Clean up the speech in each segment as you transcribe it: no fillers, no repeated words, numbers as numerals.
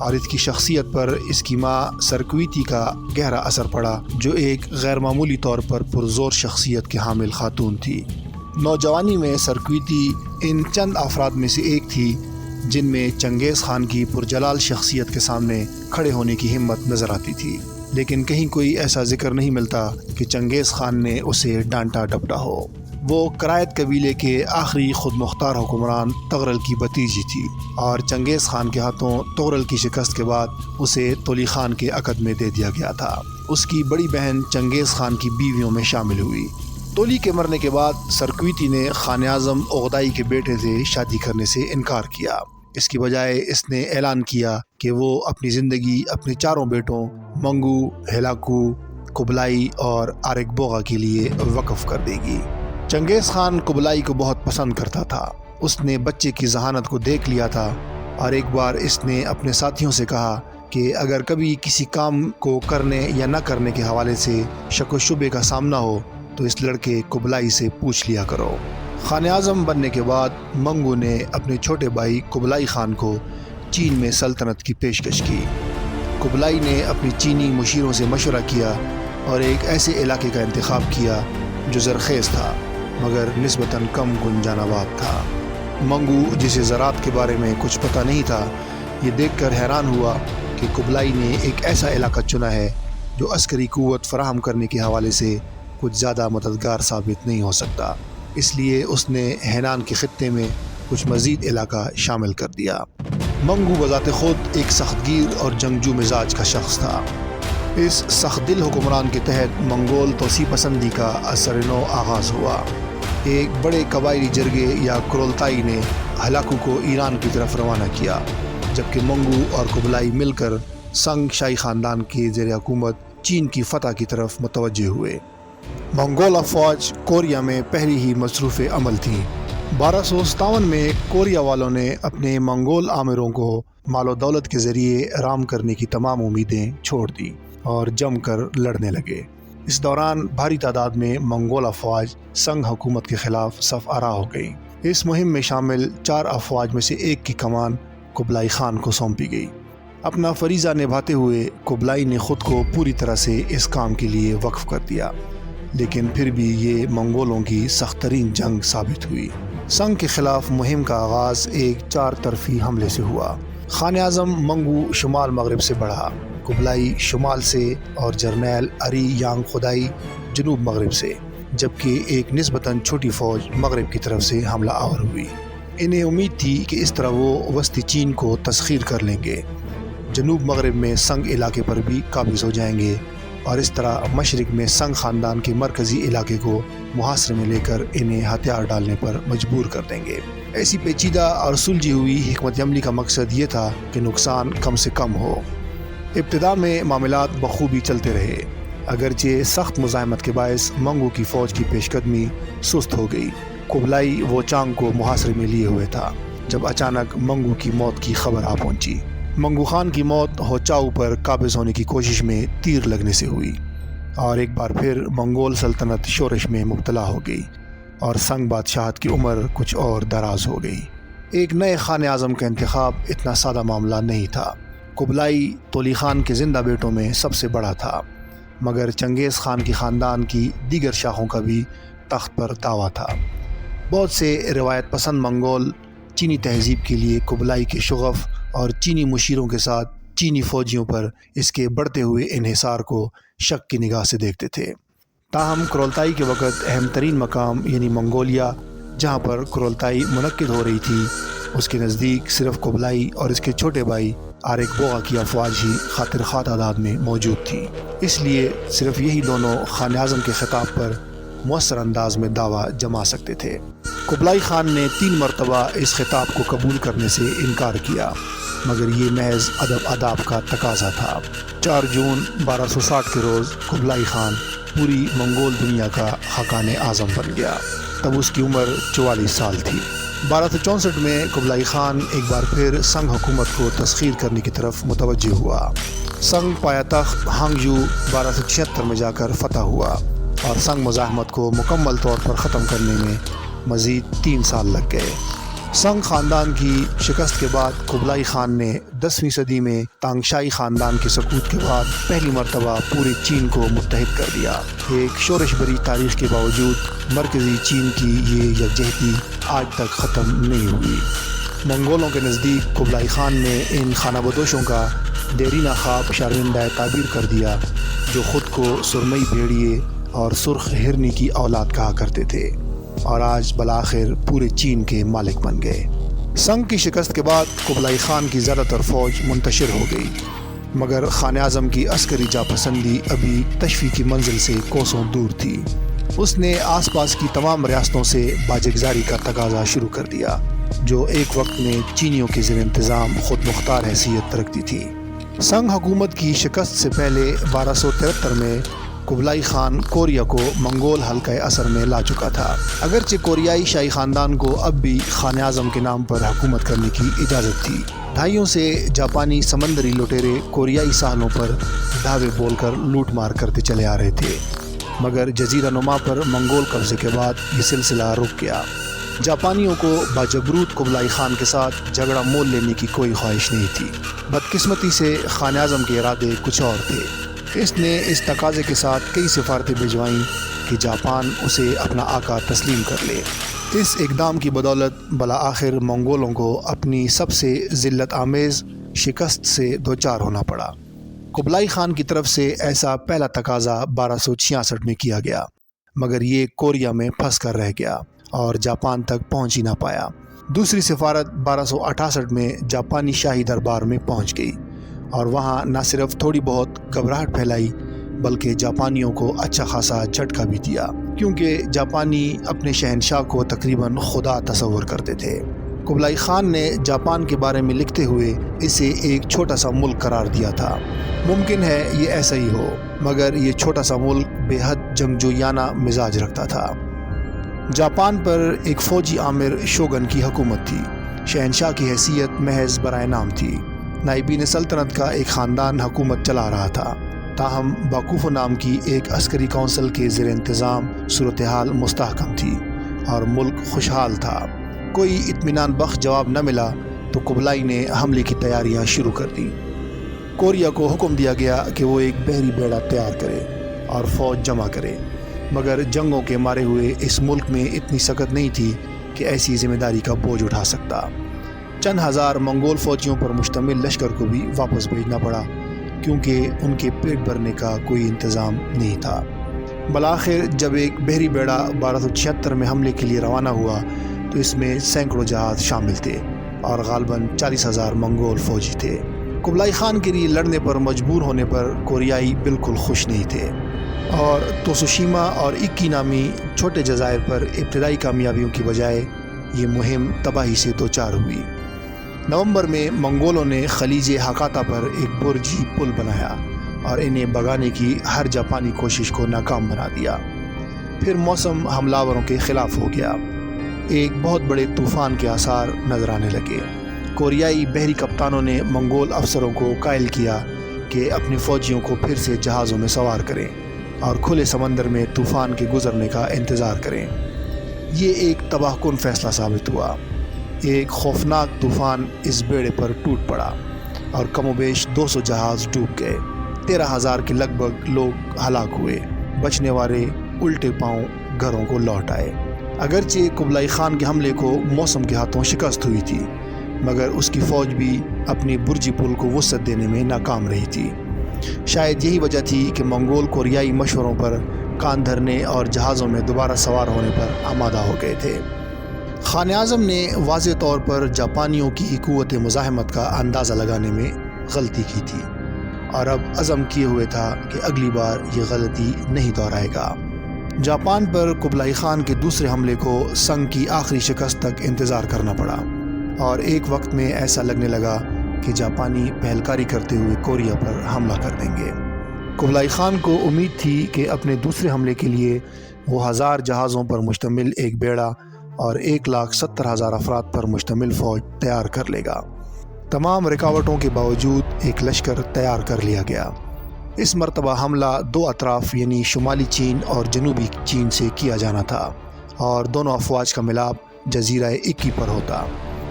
اور اس کی شخصیت پر اس کی ماں سرکویتی کا گہرا اثر پڑا، جو ایک غیر معمولی طور پر پرزور شخصیت کے حامل خاتون تھی۔ نوجوانی میں سرکویتی ان چند افراد میں سے ایک تھی جن میں چنگیز خان کی پرجلال شخصیت کے سامنے کھڑے ہونے کی ہمت نظر آتی تھی، لیکن کہیں کوئی ایسا ذکر نہیں ملتا کہ چنگیز خان نے اسے ڈانٹا ڈپٹا ہو۔ وہ کرائت قبیلے کے آخری خود مختار حکمران تغرل کی بھتیجی تھی، اور چنگیز خان کے ہاتھوں تغرل کی شکست کے بعد اسے تولی خان کے عقد میں دے دیا گیا تھا۔ اس کی بڑی بہن چنگیز خان کی بیویوں میں شامل ہوئی۔ تولی کے مرنے کے بعد سرکویتی نے خان اعظم عقدائی کے بیٹے سے شادی کرنے سے انکار کیا۔ اس کی بجائے اس نے اعلان کیا کہ وہ اپنی زندگی اپنے چاروں بیٹوں منگو، ہلاکو، قبلائی اور آرک بوغا کے لیے وقف کر دے گی۔ چنگیز خان قبلائی کو بہت پسند کرتا تھا۔ اس نے بچے کی ذہانت کو دیکھ لیا تھا، اور ایک بار اس نے اپنے ساتھیوں سے کہا کہ اگر کبھی کسی کام کو کرنے یا نہ کرنے کے حوالے سے شک و شبے کا سامنا ہو تو اس لڑکے قبلائی سے پوچھ لیا کرو۔ خان اعظم بننے کے بعد منگو نے اپنے چھوٹے بھائی قبلائی خان کو چین میں سلطنت کی پیشکش کی۔ قبلائی نے اپنی چینی مشیروں سے مشورہ کیا اور ایک ایسے علاقے کا انتخاب کیا جو زرخیز تھا مگر نسبتاً کم گنجان آباد تھا۔ منگو، جسے زراعت کے بارے میں کچھ پتہ نہیں تھا، یہ دیکھ کر حیران ہوا کہ قبلائی نے ایک ایسا علاقہ چنا ہے جو عسکری قوت فراہم کرنے کے حوالے سے کچھ زیادہ مددگار ثابت نہیں ہو سکتا۔ اس لیے اس نے ہینان کے خطے میں کچھ مزید علاقہ شامل کر دیا۔ منگو بذات خود ایک سخت گیر اور جنگجو مزاج کا شخص تھا۔ اس سخت دل حکمران کے تحت منگول توسیع پسندی کا اثر نو آغاز ہوا۔ ایک بڑے قبائلی جرگے یا کرولتائی نے ہلاکو کو ایران کی طرف روانہ کیا، جبکہ منگو اور قبلائی مل کر سنگ شاہی خاندان کے زیر حکومت چین کی فتح کی طرف متوجہ ہوئے۔ منگول افواج کوریا میں پہلی ہی مصروف عمل تھی۔ 1257 میں کوریا والوں نے اپنے منگول آمروں کو مال و دولت کے ذریعے رام کرنے کی تمام امیدیں چھوڑ دی اور جم کر لڑنے لگے۔ اس دوران بھاری تعداد میں منگول افواج سنگ حکومت کے خلاف صف آرا ہو گئی۔ اس مہم میں شامل 4 افواج میں سے ایک کی کمان قبلائی خان کو سونپی گئی۔ اپنا فریضہ نبھاتے ہوئے قبلائی نے خود کو پوری طرح سے اس کام کے لیے وقف کر دیا، لیکن پھر بھی یہ منگولوں کی سخت ترین جنگ ثابت ہوئی۔ سنگ کے خلاف مہم کا آغاز ایک 4 طرفی حملے سے ہوا۔ خان اعظم منگو شمال مغرب سے بڑھا، قبلائی شمال سے اور جرنیل اری یانگ خدائی جنوب مغرب سے، جبکہ ایک نسبتاً چھوٹی فوج مغرب کی طرف سے حملہ آور ہوئی۔ انہیں امید تھی کہ اس طرح وہ وسطی چین کو تسخیر کر لیں گے، جنوب مغرب میں سنگ علاقے پر بھی قابض ہو جائیں گے، اور اس طرح مشرق میں سنگ خاندان کے مرکزی علاقے کو محاصرے میں لے کر انہیں ہتھیار ڈالنے پر مجبور کر دیں گے۔ ایسی پیچیدہ اور سلجھی ہوئی حکمت عملی کا مقصد یہ تھا کہ نقصان کم سے کم ہو۔ ابتدا میں معاملات بخوبی چلتے رہے، اگرچہ سخت مزاحمت کے باعث منگو کی فوج کی پیش قدمی سست ہو گئی۔ قبلائی وہ چانگ کو محاصرے میں لیے ہوئے تھا جب اچانک منگو کی موت کی خبر آ پہنچی۔ منگو خان کی موت ہوچاؤ پر قابض ہونے کی کوشش میں تیر لگنے سے ہوئی، اور ایک بار پھر منگول سلطنت شورش میں مبتلا ہو گئی اور سنگ بادشاہت کی عمر کچھ اور دراز ہو گئی۔ ایک نئے خان اعظم کا انتخاب اتنا سادہ معاملہ نہیں تھا۔ قبلائی تولی خان کے زندہ بیٹوں میں سب سے بڑا تھا، مگر چنگیز خان کی خاندان کی دیگر شاخوں کا بھی تخت پر دعویٰ تھا۔ بہت سے روایت پسند منگول چینی تہذیب کے لیے قبلائی کے شغف اور چینی مشیروں کے ساتھ چینی فوجیوں پر اس کے بڑھتے ہوئے انحصار کو شک کی نگاہ سے دیکھتے تھے۔ تاہم کرولتائی کے وقت اہم ترین مقام یعنی منگولیا، جہاں پر کرولتائی منعقد ہو رہی تھی، اس کے نزدیک صرف قبلائی اور اس کے چھوٹے بھائی آرک بوغا کی افواج ہی خاطر خواہ تعداد میں موجود تھی۔ اس لیے صرف یہی دونوں خان اعظم کے خطاب پر مؤثر انداز میں دعویٰ جما سکتے تھے۔ قبلائی خان نے 3 مرتبہ اس خطاب کو قبول کرنے سے انکار کیا، مگر یہ محض ادب آداب کا تقاضا تھا۔ 4 جون 1260 کے روز قبلائی خان پوری منگول دنیا کا خاقان اعظم بن گیا۔ تب اس کی عمر 44 سال تھی۔ 1264 میں قبلائی خان ایک بار پھر سنگ حکومت کو تسخیر کرنے کی طرف متوجہ ہوا۔ سنگ پایا تخت ہانگجو 1276 میں جا کر فتح ہوا، اور سنگ مزاحمت کو مکمل طور پر ختم کرنے میں مزید 3 سال لگ گئے۔ سنگ خاندان کی شکست کے بعد قبلائی خان نے 10ویں صدی میں تانگشائی خاندان کے سقوط کے بعد پہلی مرتبہ پورے چین کو متحد کر دیا۔ ایک شورش بری تاریخ کے باوجود مرکزی چین کی یہ یکجہتی آج تک ختم نہیں ہوئی۔ منگولوں کے نزدیک قبلائی خان نے ان خانہ بدوشوں کا دیرینہ خواب شرمندہ تعبیر کر دیا جو خود کو سرمئی بھیڑیے اور سرخ ہرنی کی اولاد کہا کرتے تھے، اور آج بالآخر پورے چین کے مالک بن گئے۔ سنگ کی شکست کے بعد قبلائی خان کی زیادہ تر فوج منتشر ہو گئی، مگر خان اعظم کی عسکری جاپسندی ابھی تشفی کی منزل سے کوسوں دور تھی۔ اس نے آس پاس کی تمام ریاستوں سے باجگزاری کا تقاضا شروع کر دیا، جو ایک وقت میں چینیوں کے زیر انتظام خود مختار حیثیت رکھتی تھی۔ سنگ حکومت کی شکست سے پہلے 1273 میں قبلائی خان کوریا کو منگول حلقہ اثر میں لا چکا تھا۔ اگرچہ کوریائی شاہی خاندان کو اب بھی خان اعظم کے نام پر حکومت کرنے کی اجازت تھی۔ دہائیوں سے جاپانی سمندری لٹیرے کوریائی ساحلوں پر دھاوے بول کر لوٹ مار کرتے چلے آ رہے تھے، مگر جزیرہ نما پر منگول قبضے کے بعد یہ سلسلہ رک گیا۔ جاپانیوں کو باجبروت قبلائی خان کے ساتھ جھگڑا مول لینے کی کوئی خواہش نہیں تھی۔ بدقسمتی سے خان اعظم کے ارادے کچھ اور تھے۔ اس نے اس تقاضے کے ساتھ کئی سفارتیں بھجوائیں کہ جاپان اسے اپنا آقا تسلیم کر لے۔ اس اقدام کی بدولت بالآخر منگولوں کو اپنی سب سے ذلت آمیز شکست سے دوچار ہونا پڑا۔ قبلائی خان کی طرف سے ایسا پہلا تقاضا 1266 میں کیا گیا، مگر یہ کوریا میں پھنس کر رہ گیا اور جاپان تک پہنچ ہی نہ پایا۔ دوسری سفارت 1268 میں جاپانی شاہی دربار میں پہنچ گئی، اور وہاں نہ صرف تھوڑی بہت گھبراہٹ پھیلائی بلکہ جاپانیوں کو اچھا خاصا جھٹکا بھی دیا، کیونکہ جاپانی اپنے شہنشاہ کو تقریباً خدا تصور کرتے تھے۔ قبلائی خان نے جاپان کے بارے میں لکھتے ہوئے اسے ایک چھوٹا سا ملک قرار دیا تھا۔ ممکن ہے یہ ایسا ہی ہو، مگر یہ چھوٹا سا ملک بے حد جنگجویانہ مزاج رکھتا تھا۔ جاپان پر ایک فوجی آمر شوگن کی حکومت تھی۔ شہنشاہ کی حیثیت محض برائے نام تھی۔ نائبین سلطنت کا ایک خاندان حکومت چلا رہا تھا، تاہم باکوفو نام کی ایک عسکری کونسل کے زیر انتظام صورتحال مستحکم تھی اور ملک خوشحال تھا۔ کوئی اطمینان بخش جواب نہ ملا تو قبلائی نے حملے کی تیاریاں شروع کر دیں۔ کوریا کو حکم دیا گیا کہ وہ ایک بحری بیڑا تیار کرے اور فوج جمع کرے، مگر جنگوں کے مارے ہوئے اس ملک میں اتنی سکت نہیں تھی کہ ایسی ذمہ داری کا بوجھ اٹھا سکتا۔ چند ہزار منگول فوجیوں پر مشتمل لشکر کو بھی واپس بھیجنا پڑا، کیونکہ ان کے پیٹ بھرنے کا کوئی انتظام نہیں تھا۔ بالآخر جب ایک بحری بیڑا 1276 میں حملے کے لیے روانہ ہوا تو اس میں سینکڑوں جہاز شامل تھے اور غالباً 40,000 منگول فوجی تھے۔ قبلائی خان کے لیے لڑنے پر مجبور ہونے پر کوریائی بالکل خوش نہیں تھے، اور توسوشیما اور اکی نامی چھوٹے جزائر پر ابتدائی کامیابیوں کی بجائے یہ مہم تباہی سے دوچار ہوئی۔ نومبر میں منگولوں نے خلیج ہاکاتا پر ایک برجی پل بنایا اور انہیں بھگانے کی ہر جاپانی کوشش کو ناکام بنا دیا۔ پھر موسم حملہ کے خلاف ہو گیا۔ ایک بہت بڑے طوفان کے آثار نظر آنے لگے۔ کوریائی بحری کپتانوں نے منگول افسروں کو قائل کیا کہ اپنے فوجیوں کو پھر سے جہازوں میں سوار کریں اور کھلے سمندر میں طوفان کے گزرنے کا انتظار کریں۔ یہ ایک تباہ کن فیصلہ ثابت ہوا۔ ایک خوفناک طوفان اس بیڑے پر ٹوٹ پڑا اور کم و بیش 200 جہاز ڈوب گئے۔ 13,000 کے لگ بھگ لوگ ہلاک ہوئے۔ بچنے والے الٹے پاؤں گھروں کو لوٹ آئے۔ اگرچہ قبلائی خان کے حملے کو موسم کے ہاتھوں شکست ہوئی تھی، مگر اس کی فوج بھی اپنی برجی پل کو وسعت دینے میں ناکام رہی تھی۔ شاید یہی وجہ تھی کہ منگول کوریائی مشوروں پر کان دھرنے اور جہازوں میں دوبارہ سوار ہونے پر آمادہ ہو گئے تھے۔ خان اعظم نے واضح طور پر جاپانیوں کی قوت مزاحمت کا اندازہ لگانے میں غلطی کی تھی، اور اب عزم کیے ہوئے تھا کہ اگلی بار یہ غلطی نہیں دہرائے گا۔ جاپان پر قبلائی خان کے دوسرے حملے کو سنگ کی آخری شکست تک انتظار کرنا پڑا، اور ایک وقت میں ایسا لگنے لگا کہ جاپانی پہلکاری کرتے ہوئے کوریا پر حملہ کر دیں گے۔ قبلائی خان کو امید تھی کہ اپنے دوسرے حملے کے لیے وہ 1000 جہازوں پر مشتمل ایک بیڑا اور 1,70,000 افراد پر مشتمل فوج تیار کر لے گا۔ تمام رکاوٹوں کے باوجود ایک لشکر تیار کر لیا گیا۔ اس مرتبہ حملہ دو اطراف یعنی شمالی چین اور جنوبی چین سے کیا جانا تھا، اور دونوں افواج کا ملاپ جزیرہ اکی پر ہوتا،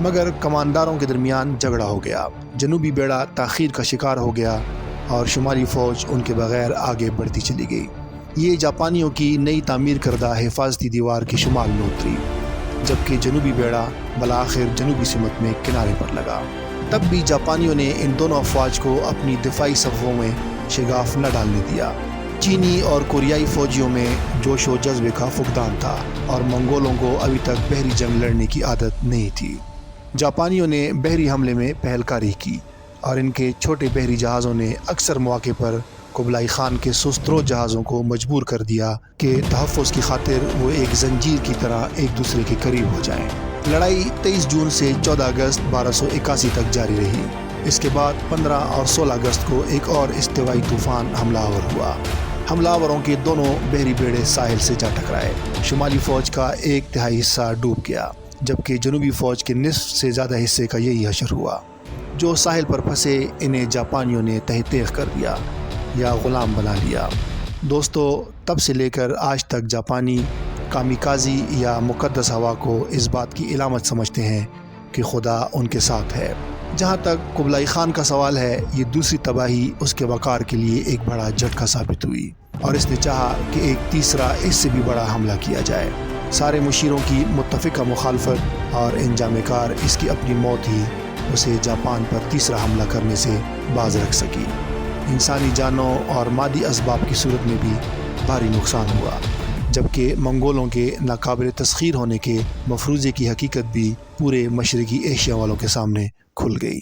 مگر کمانداروں کے درمیان جھگڑا ہو گیا۔ جنوبی بیڑا تاخیر کا شکار ہو گیا اور شمالی فوج ان کے بغیر آگے بڑھتی چلی گئی۔ یہ جاپانیوں کی نئی تعمیر کردہ حفاظتی دیوار کی شمال میں اتری، جبکہ جنوبی بیڑا بالآخر جنوبی سمت میں کنارے پر لگا۔ تب بھی جاپانیوں نے ان دونوں افواج کو اپنی دفاعی صفوں میں شگاف نہ ڈالنے دیا۔ چینی اور کوریائی فوجیوں میں جوش و جذبے کا فقدان تھا اور منگولوں کو ابھی تک بحری جنگ لڑنے کی عادت نہیں تھی۔ جاپانیوں نے بحری حملے میں پہل کاری کی اور ان کے چھوٹے بحری جہازوں نے اکثر مواقع پر قبلائی خان کے سست رو جہازوں کو مجبور کر دیا کہ تحفظ کی خاطر وہ ایک زنجیر کی طرح ایک دوسرے کے قریب ہو جائیں۔ لڑائی 23 جون سے 14 اگست 1281 تک جاری رہی۔ اس کے بعد 15 اور 16 اگست کو ایک اور استوائی طوفان حملہ آور ہوا۔ حملہ آوروں کے دونوں بحری بیڑے ساحل سے جا ٹکرائے۔ شمالی فوج کا 1/3 حصہ ڈوب گیا، جبکہ جنوبی فوج کے نصف سے زیادہ حصے کا یہی حشر ہوا۔ جو ساحل پر پھنسے انہیں جاپانیوں نے تہہ تیغ کر دیا یا غلام بنا لیا۔ دوستو، تب سے لے کر آج تک جاپانی کامیکازی یا مقدس ہوا کو اس بات کی علامت سمجھتے ہیں کہ خدا ان کے ساتھ ہے۔ جہاں تک قبلائی خان کا سوال ہے، یہ دوسری تباہی اس کے وقار کے لیے ایک بڑا جھٹکا ثابت ہوئی اور اس نے چاہا کہ ایک تیسرا اس سے بھی بڑا حملہ کیا جائے۔ سارے مشیروں کی متفقہ مخالفت اور انجام کار اس کی اپنی موت ہی اسے جاپان پر تیسرا حملہ کرنے سے باز رکھ سکی۔ انسانی جانوں اور مادی اسباب کی صورت میں بھی بھاری نقصان ہوا، جبکہ منگولوں کے ناقابل تسخیر ہونے کے مفروضے کی حقیقت بھی پورے مشرقی ایشیا والوں کے سامنے کھل گئی۔